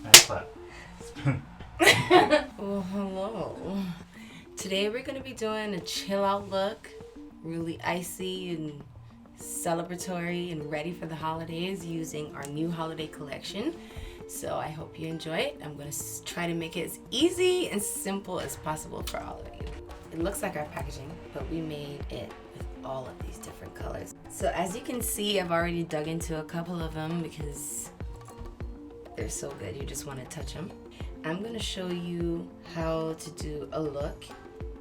Nice clap. Well, hello. Today we're going to be doing a chill out look. Really icy and celebratory and ready for the holidays using our new holiday collection. So I hope you enjoy it. I'm going to try to make it as easy and simple as possible for all of you. It looks like our packaging, but we made it with all of these different colors. So as you can see, I've already dug into a couple of them because they're so good, you just want to touch them. I'm going to show you how to do a look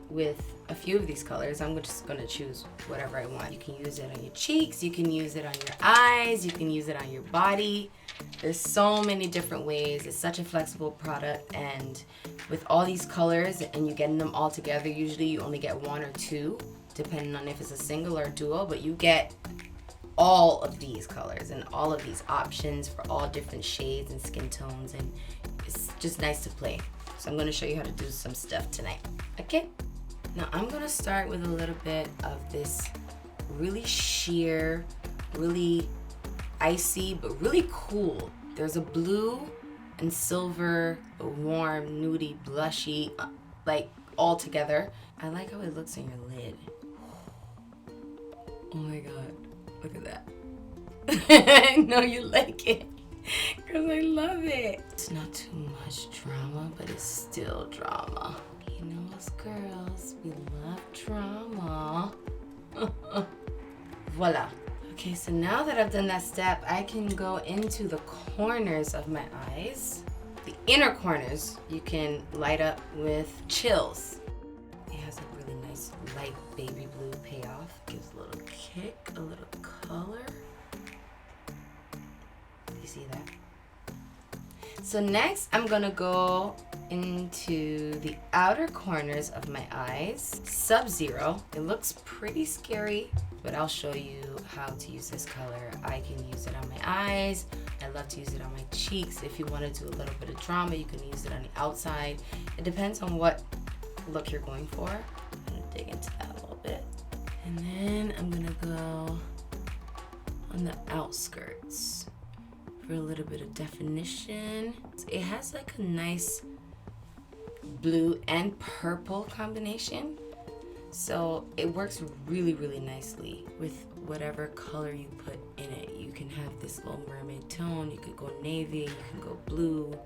with a few of these colors. I'm just going to choose whatever I want. You can use it on your cheeks, you can use it on your eyes, you can use it on your body. There's so many different ways. It's such a flexible product, and with all these colors and you getting them all together, usually you only get one or two, depending on if it's a single or a duo, but you get all of these colors and all of these options for all different shades and skin tones, and it's just nice to play. So I'm going to show you how to do some stuff tonight. Okay? Now I'm going to start with a little bit of this really sheer, really icy, but really cool. There's a blue and silver, a warm, nudie, blushy, like all together. I like how it looks on your lid. Oh my god, look at that. I know you like it because I love it. It's not too much drama, but it's still drama. You know us girls, we love drama. Voila. Okay, so now that I've done that step, I can go into the corners of my eyes. The inner corners you can light up with chills. It has a really nice light baby blue payoff. Gives a little kick, a little color. You see that? So next I'm gonna go into the outer corners of my eyes. Sub-Zero. It looks pretty scary, but I'll show you how to use this color. I can use it on my eyes. I love to use it on my cheeks. If you want to do a little bit of drama, you can use it on the outside. It depends on what look you're going for. I'm gonna dig into that a little bit. And then I'm gonna go on the outskirts for a little bit of definition. It has like a nice blue and purple combination. So it works really, really nicely with whatever color you put in it. You can have this little mermaid tone, you could go navy, you can go blue.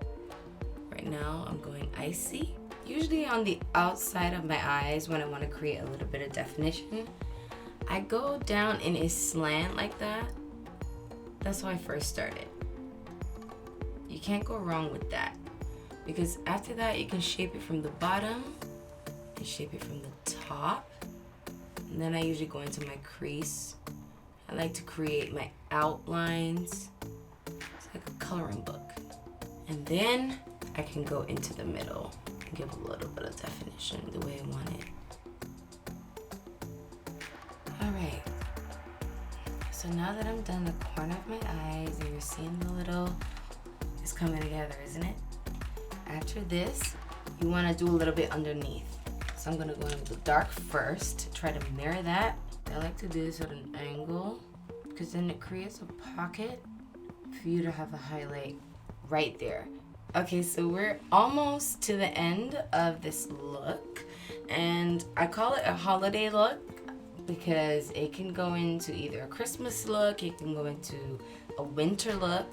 Right now I'm going icy. Usually on the outside of my eyes, when I want to create a little bit of definition, I go down in a slant like that. That's how I first started. You can't go wrong with that, because after that you can shape it from the bottom and shape it from the top. And then I usually go into my crease. I like to create my outlines. It's like a coloring book. And then I can go into the middle and give a little bit of definition the way I want it. Alright. So now that I'm done the corner of my eyes and you're seeing the little, it's coming together, isn't it? After this, you want to do a little bit underneath. So I'm going to go in with the dark first, try to mirror that. I like to do this at an angle because then it creates a pocket for you to have a highlight right there. Okay, so we're almost to the end of this look, and I call it a holiday look because it can go into either a Christmas look, it can go into a winter look,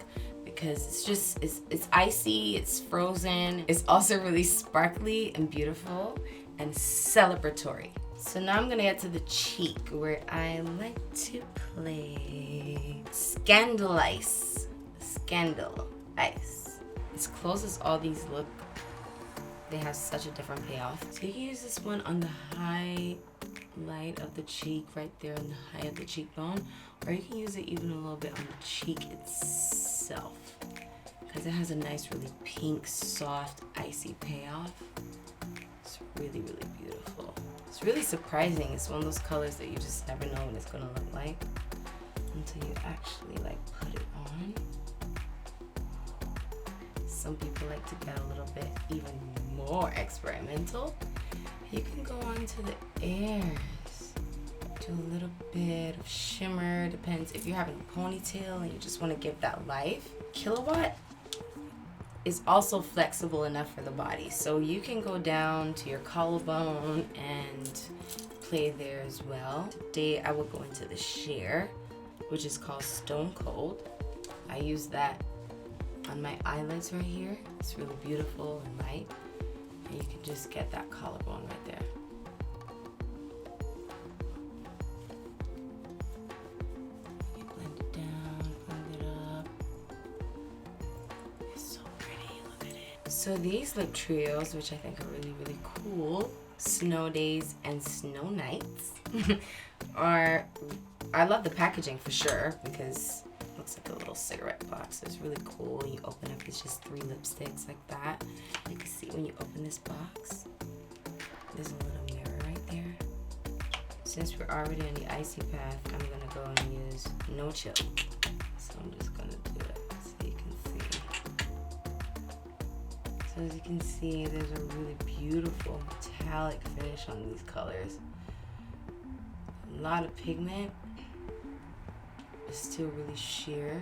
because it's icy, it's frozen. It's also really sparkly and beautiful and celebratory. So now I'm gonna get to the cheek where I like to play Scandal Ice. Scandal Ice. As close as all these look, they have such a different payoff. So you can use this one on the highlight of the cheek, right there on the high of the cheekbone, or you can use it even a little bit on the cheek itself, because it has a nice, really pink, soft, icy payoff. It's really, really beautiful. It's really surprising. It's one of those colors that you just never know what it's gonna look like until you actually like put it on. Some people like to get a little bit even more experimental. You can go on to the ears. Do a little bit of shimmer. Depends if you're having a ponytail and you just want to give that life. Killawatt is also flexible enough for the body. So you can go down to your collarbone and play there as well. Today I will go into the sheer, which is called Stone Cold. I use that on my eyelids right here. It's really beautiful and light. And you can just get that collarbone right there. You blend it down, blend it up. It's so pretty, look at it. So these lip trios, which I think are really, really cool, Snow Days and Snow Nights, I love the packaging for sure, because it looks like a little cigarette box. It's really cool. You open up, it's just 3 lipsticks like that. You can see when you open this box, there's a little mirror right there. Since we're already on the icy path, I'm gonna go and use No Chill. So I'm just gonna do it so you can see. So as you can see, there's a really beautiful metallic finish on these colors. A lot of pigment. It's still really sheer,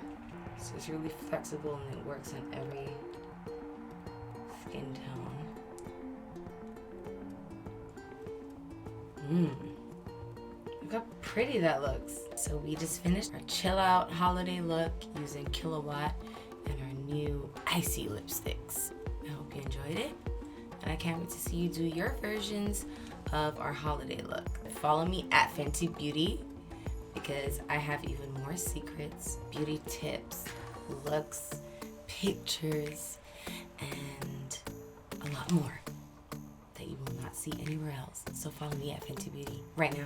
so it's really flexible and it works on every skin tone. Look how pretty that looks. So we just finished our chill out holiday look using Killawatt and our new icy lipsticks. I hope you enjoyed it, and I can't wait to see you do your versions of our holiday look. Follow me at Fenty Beauty, because I have even more secrets, beauty tips, looks, pictures, and a lot more that you will not see anywhere else. So follow me at Fenty Beauty right now.